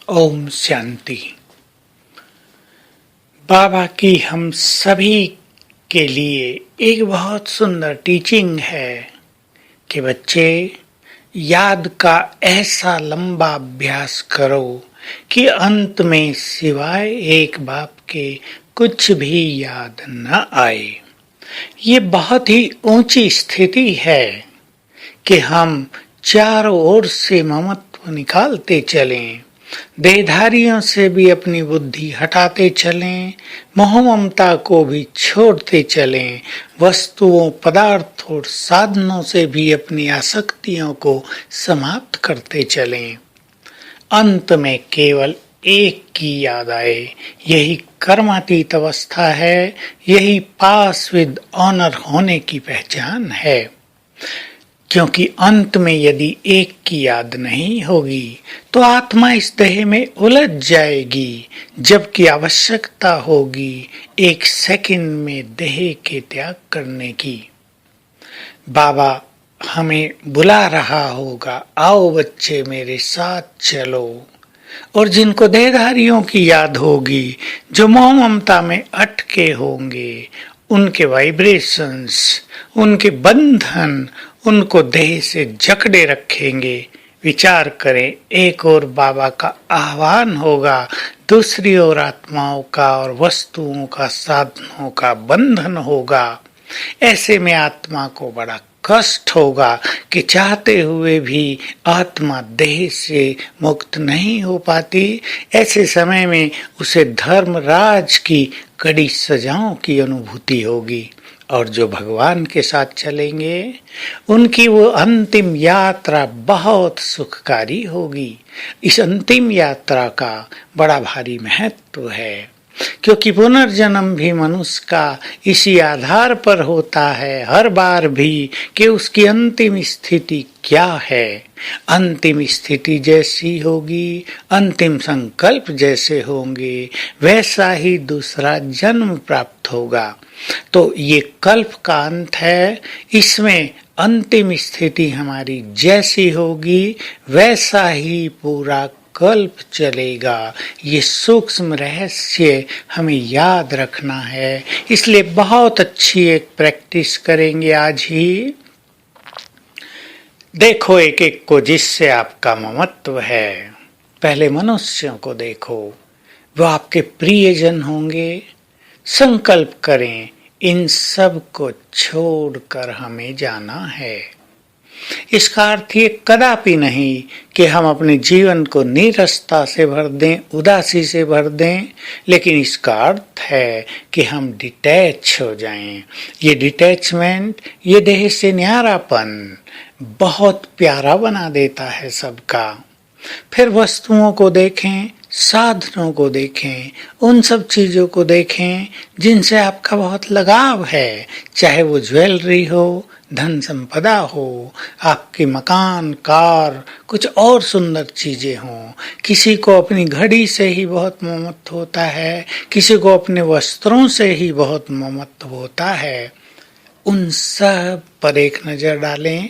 ओम शांति। बाबा की हम सभी के लिए एक बहुत सुंदर टीचिंग है कि बच्चे याद का ऐसा लंबा अभ्यास करो कि अंत में सिवाय एक बाप के कुछ भी याद न आए। ये बहुत ही ऊंची स्थिति है कि हम चारों ओर से ममत्व निकालते चलें, देहधारियों से भी अपनी बुद्धि हटाते चलें, मोह ममता को भी छोड़ते चलें, वस्तुओं, पदार्थों और साधनों से भी अपनी आसक्तियों को समाप्त करते चलें। अंत में केवल एक की याद आए। यही कर्मातीत अवस्था है, यही पास विद ऑनर होने की पहचान है। क्योंकि अंत में यदि एक की याद नहीं होगी तो आत्मा इस देह में उलझ जाएगी, जबकि आवश्यकता होगी एक सेकंड में देह के त्याग करने की। बाबा हमें बुला रहा होगा, आओ बच्चे मेरे साथ चलो। और जिनको देहधारियों की याद होगी, जो मोह ममता में अटके होंगे, उनके वाइब्रेशंस, उनके बंधन उनको देह से जकड़े रखेंगे। विचार करें, एक ओर बाबा का आह्वान होगा, दूसरी ओर आत्माओं का और वस्तुओं का, साधनों का बंधन होगा। ऐसे में आत्मा को बड़ा कष्ट होगा कि चाहते हुए भी आत्मा देह से मुक्त नहीं हो पाती। ऐसे समय में उसे धर्मराज की कड़ी सजाओं की अनुभूति होगी। और जो भगवान के साथ चलेंगे उनकी वो अंतिम यात्रा बहुत सुखकारी होगी। इस अंतिम यात्रा का बड़ा भारी महत्व है, क्योंकि पुनर्जन्म भी मनुष्य का इसी आधार पर होता है हर बार भी कि उसकी अंतिम स्थिति क्या है। अंतिम स्थिति जैसी होगी, अंतिम संकल्प जैसे होंगे, वैसा ही दूसरा जन्म प्राप्त होगा। तो ये कल्प का अंत है, इसमें अंतिम स्थिति हमारी जैसी होगी वैसा ही पूरा कल्प चलेगा। ये सूक्ष्म रहस्य हमें याद रखना है, इसलिए बहुत अच्छी एक प्रैक्टिस करेंगे आज ही। देखो एक एक को जिससे आपका ममत्व है। पहले मनुष्यों को देखो, वो आपके प्रियजन होंगे। संकल्प करें, इन सब को छोड़कर हमें जाना है। इसका अर्थ ये कदापि नहीं कि हम अपने जीवन को नीरसता से भर दें, उदासी से भर दें, लेकिन इसका अर्थ है कि हम डिटैच हो जाएं। ये डिटैचमेंट, ये देह से न्यारापन बहुत प्यारा बना देता है सबका। फिर वस्तुओं को देखें, साधनों को देखें, उन सब चीजों को देखें जिनसे आपका बहुत लगाव है, चाहे वो ज्वेलरी हो, धन संपदा हो, आपके मकान, कार, कुछ और सुंदर चीजें हों। किसी को अपनी घड़ी से ही बहुत ममत्व होता है, किसी को अपने वस्त्रों से ही बहुत ममत्व होता है। उन सब पर एक नजर डालें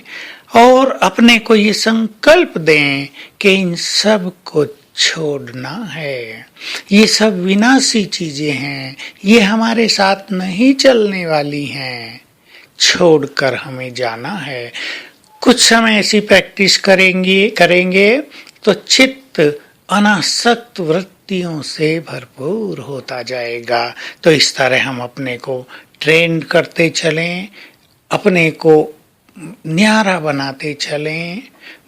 और अपने को ये संकल्प दें कि इन सब को छोड़ना है। ये सब विनाशी चीजें हैं, ये हमारे साथ नहीं चलने वाली हैं, छोड़कर हमें जाना है। कुछ समय ऐसी प्रैक्टिस करेंगे तो चित्त अनासक्त वृत्तियों से भरपूर होता जाएगा। तो इस तरह हम अपने को ट्रेन करते चलें, अपने को न्यारा बनाते चलें,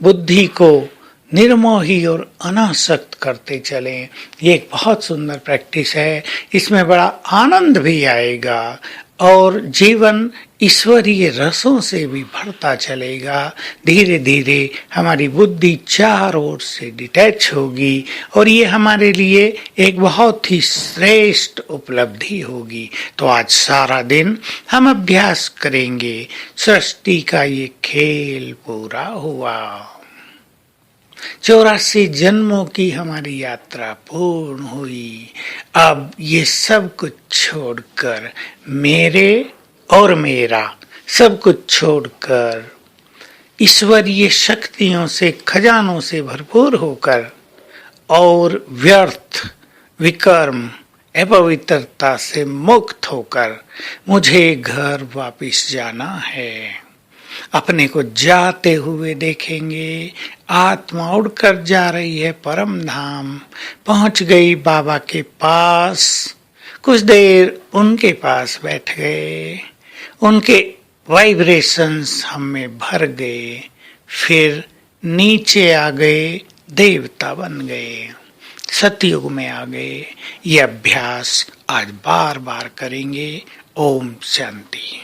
बुद्धि को निर्मोही और अनासक्त करते चलें। ये एक बहुत सुंदर प्रैक्टिस है, इसमें बड़ा आनंद भी आएगा और जीवन ईश्वरीय रसों से भी भरता चलेगा। धीरे धीरे हमारी बुद्धि चारों ओर से डिटैच होगी और ये हमारे लिए एक बहुत ही श्रेष्ठ उपलब्धि होगी। तो आज सारा दिन हम अभ्यास करेंगे। सृष्टि का ये खेल पूरा हुआ, 84 जन्मों की हमारी यात्रा पूर्ण हुई। अब ये सब कुछ छोड़कर, मेरे और मेरा सब कुछ छोड़कर, ईश्वरीय शक्तियों से, खजानों से भरपूर होकर और व्यर्थ विकर्म अपवित्रता से मुक्त होकर मुझे घर वापिस जाना है। अपने को जाते हुए देखेंगे, आत्मा उड़कर जा रही है परम धाम, पहुंच गई बाबा के पास। कुछ देर उनके पास बैठ गए, उनके वाइब्रेशंस हम में भर गए, फिर नीचे आ गए, देवता बन गए, सतयुग में आ गए। ये अभ्यास आज बार बार करेंगे। ओम शांति।